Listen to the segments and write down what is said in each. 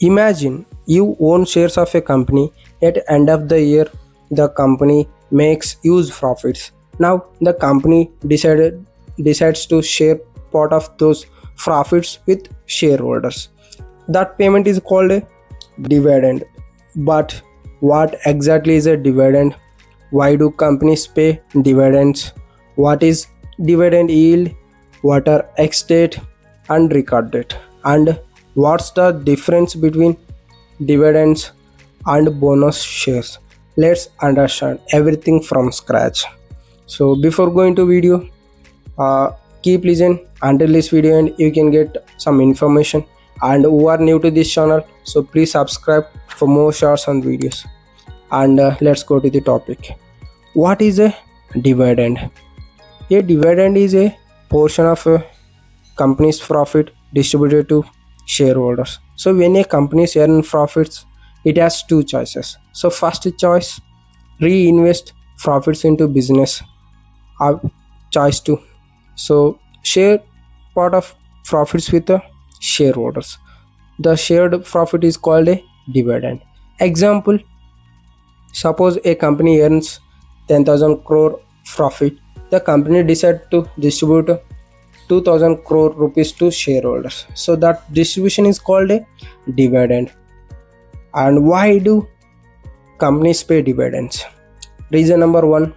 Imagine you own shares of a company. At end of the year, the company makes huge profits. Now the company decides to share part of those profits with shareholders. That payment is called a dividend. But what exactly is a dividend? Why do companies pay dividends? What is dividend yield? What are Ex-Date and record date? And what's the difference between dividends and bonus shares? Let's understand everything from scratch. So before going to video, uh, keep listen until this video and you can get some information. And who are new to this channel, so please subscribe for more shorts and videos. And let's go to the topic. What is a dividend? A dividend is a portion of a company's profit distributed to shareholders. So when a company earns profits, it has two choices. So first choice, reinvest profits into business. Choice two, so share part of profits with the shareholders. The shared profit is called a dividend. Example, suppose a company earns 10,000 crore profit. The company decides to distribute 2,000 crore rupees to shareholders. So that distribution is called a dividend. And why do companies pay dividends? Reason number one,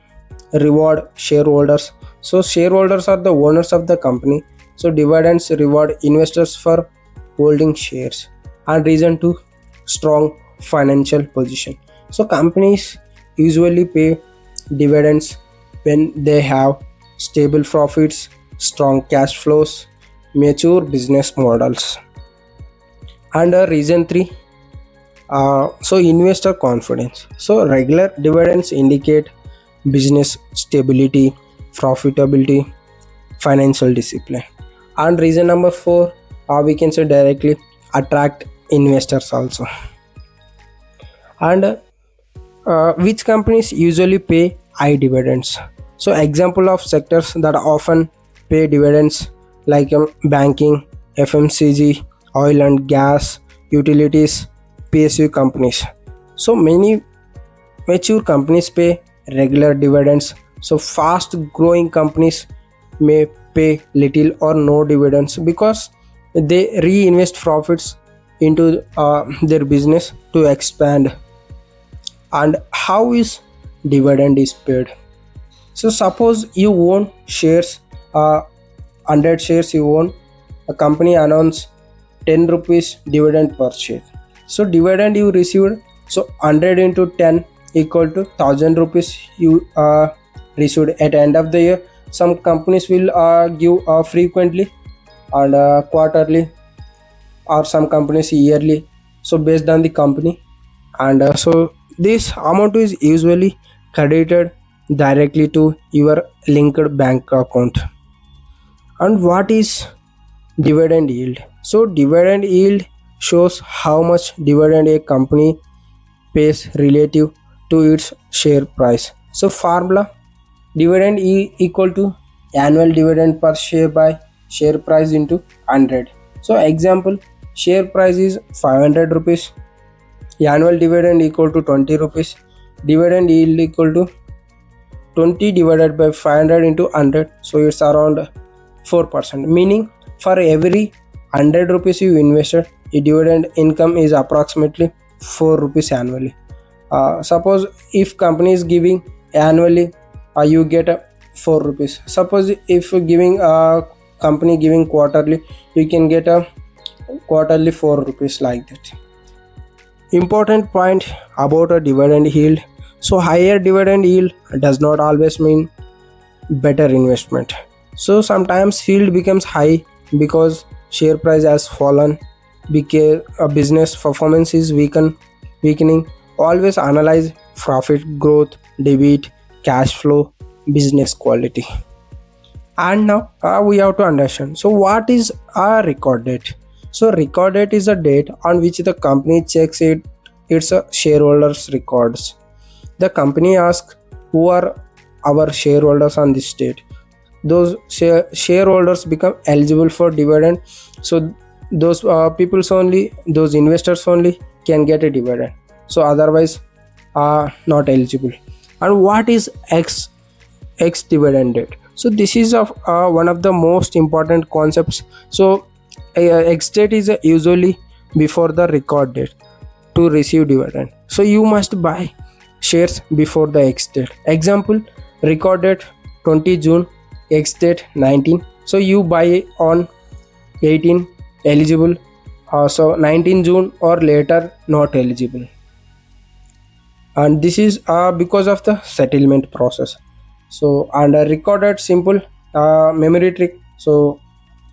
reward shareholders. So shareholders are the owners of the company. So dividends reward investors for holding shares. And reason two, strong financial position. So companies usually pay dividends when they have stable profits, strong cash flows, mature business models. And reason three, so investor confidence. So regular dividends indicate business stability, profitability, financial discipline. And reason number four, we can say directly attract investors also. And which companies usually pay high dividends? So example of sectors that often pay dividends like banking, FMCG, oil and gas, utilities, PSU companies. So many mature companies pay regular dividends. So fast growing companies may pay little or no dividends because they reinvest profits into their business to expand. And how is dividend is paid? So suppose you own shares, 100 shares you own, a company announce 10 rupees dividend per share. So dividend you received, so 100 into 10 equal to 1000 rupees you received at the end of the year. Some companies will give frequently and quarterly, or some companies yearly, so based on the company. And so this amount is usually credited directly to your linked bank account. And what is dividend yield? So dividend yield shows how much dividend a company pays relative to its share price. So formula, dividend equal to annual dividend per share by share price into 100. So example, share price is 500 rupees, annual dividend equal to 20 rupees, dividend yield equal to 20 divided by 500 into 100, so it's around 4%, meaning for every 100 rupees you invested, the dividend income is approximately 4 rupees annually. Suppose if company is giving annually, you get 4 rupees. Suppose if giving company giving quarterly, you can get a quarterly 4 rupees, like that. Important point about a dividend yield. So higher dividend yield does not always mean better investment. So sometimes yield becomes high because share price has fallen, because a business performance is weakening. Always analyze profit growth, debit, cash flow, business quality. And now we have to understand, so what is a record date? So record date is a date on which the company checks its shareholders records. The company asks who are our shareholders on this date. Those shareholders become eligible for dividend, so those peoples only, those investors only can get a dividend, so otherwise not eligible. And what is X dividend date? So this is of one of the most important concepts. So X date is usually before the record date to receive dividend. So you must buy shares before the X date. Example, record date 20 June, X date 19. So you buy on 18, eligible. So 19 June or later not eligible. And this is because of the settlement process. So and recorded simple memory trick. So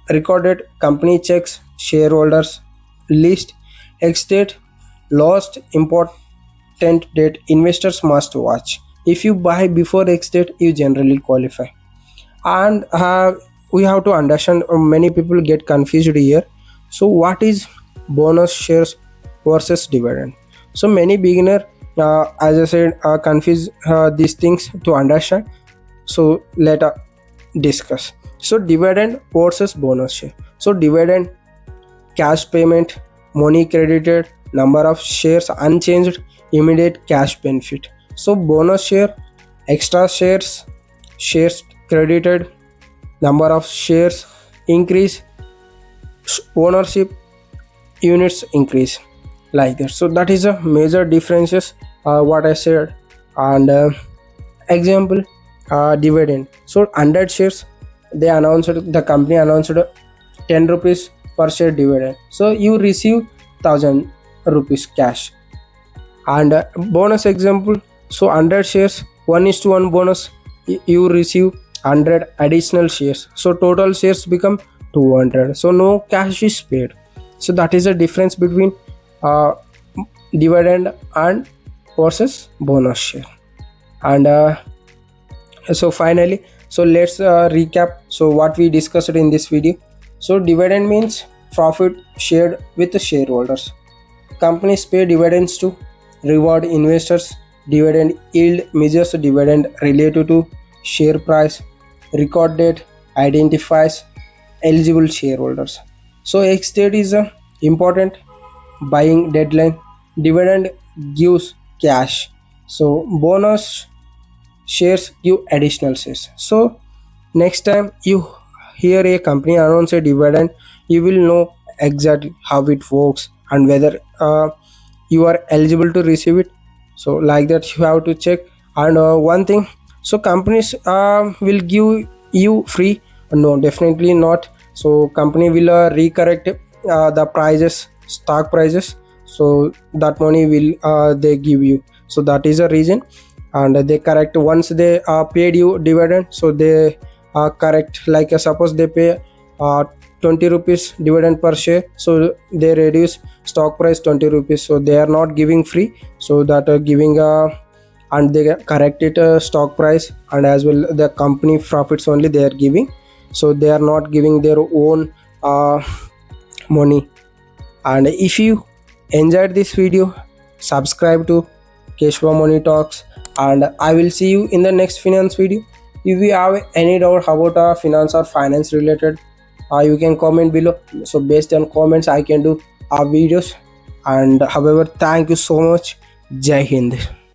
recorded company checks shareholders list, X date lost important date investors must watch. If you buy before X date you generally qualify. And we have to understand, many people get confused here. So what is bonus shares versus dividend? So many beginner, as I said, confuse these things to understand. So let us discuss. So dividend versus bonus share. So dividend, cash payment, money credited, number of shares unchanged, immediate cash benefit. So bonus share, extra shares, shares credited, number of shares increase, ownership units increase, like that. So that is a major differences what I said. And example, dividend. So 100 shares, they announced, the company announced 10 rupees per share dividend, so you receive 1000 rupees cash. And bonus example, so 100 shares, 1 is to 1 bonus, you receive 100 additional shares, so total shares become 200, so no cash is paid. So that is the difference between uh, dividend and versus bonus share. And so finally, so let's recap so what we discussed in this video. So dividend means profit shared with the shareholders. Companies pay dividends to reward investors. Dividend yield measures dividend related to share price. Record date identifies eligible shareholders. So X date is a important buying deadline. Dividend gives cash. So bonus shares give additional shares. So next time you hear a company announce a dividend, you will know exactly how it works and whether you are eligible to receive it. So like that you have to check. And one thing, so companies will give you free? No, definitely not. So company will recorrect the prices, stock prices, so that money will they give you. So that is a reason. And they correct once they paid you dividend, so they correct, like suppose they pay uh, 20 rupees dividend per share, so they reduce stock price 20 rupees, so they are not giving free, so that giving and they correct it stock price, and as well the company profits only they are giving, so they are not giving their own money. And if you enjoyed this video, subscribe to Keshwa Money Talks, and I will see you in the next finance video. If you have any doubt about finance or finance related, you can comment below. So based on comments, I can do videos. And however, thank you so much. Jai Hind.